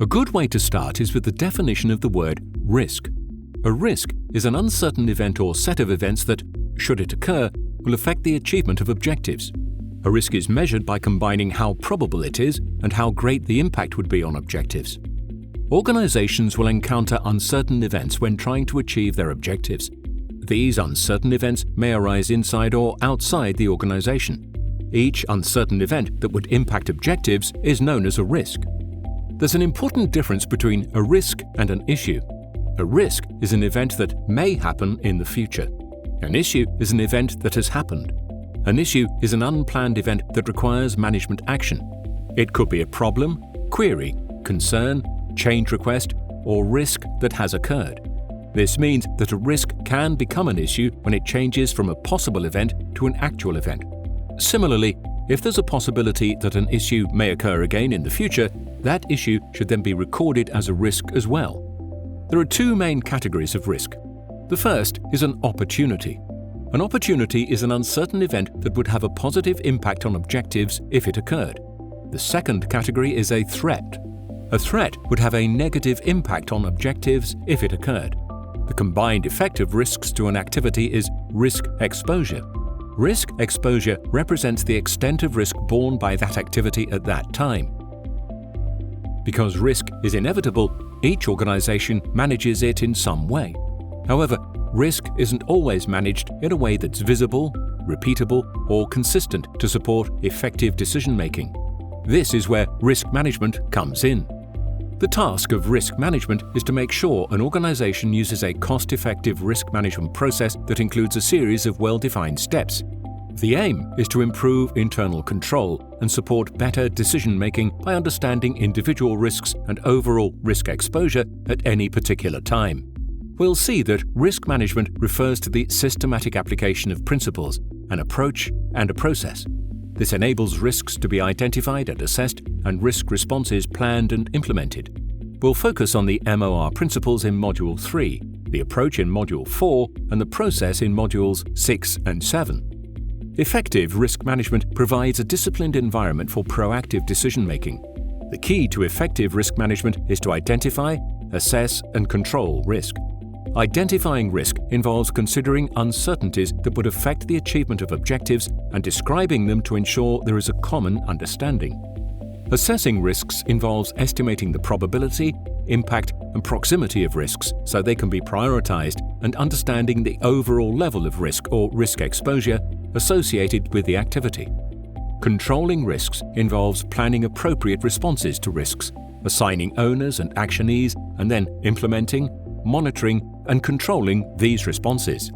A good way to start is with the definition of the word risk. A risk is an uncertain event or set of events that, should it occur, will affect the achievement of objectives. A risk is measured by combining how probable it is and how great the impact would be on objectives. Organizations will encounter uncertain events when trying to achieve their objectives. These uncertain events may arise inside or outside the organization. Each uncertain event that would impact objectives is known as a risk. There's an important difference between a risk and an issue. A risk is an event that may happen in the future. An issue is an event that has happened. An issue is an unplanned event that requires management action. It could be a problem, query, concern, change request, or risk that has occurred. This means that a risk can become an issue when it changes from a possible event to an actual event. Similarly, if there's a possibility that an issue may occur again in the future, that issue should then be recorded as a risk as well. There are two main categories of risk. The first is an opportunity. An opportunity is an uncertain event that would have a positive impact on objectives if it occurred. The second category is a threat. A threat would have a negative impact on objectives if it occurred. The combined effect of risks to an activity is risk exposure. Risk exposure represents the extent of risk borne by that activity at that time. Because risk is inevitable, each organization manages it in some way. However, risk isn't always managed in a way that's visible, repeatable, or consistent to support effective decision-making. This is where risk management comes in. The task of risk management is to make sure an organization uses a cost-effective risk management process that includes a series of well-defined steps. The aim is to improve internal control and support better decision-making by understanding individual risks and overall risk exposure at any particular time. We'll see that risk management refers to the systematic application of principles, an approach, and a process. This enables risks to be identified and assessed and risk responses planned and implemented. We'll focus on the MoR principles in Module 3, the approach in Module 4, and the process in Modules 6 and 7. Effective risk management provides a disciplined environment for proactive decision-making. The key to effective risk management is to identify, assess, and control risk. Identifying risk involves considering uncertainties that would affect the achievement of objectives and describing them to ensure there is a common understanding. Assessing risks involves estimating the probability, impact, and proximity of risks so they can be prioritized and understanding the overall level of risk or risk exposure associated with the activity. Controlling risks involves planning appropriate responses to risks, assigning owners and actionees, and then implementing, monitoring, and controlling these responses.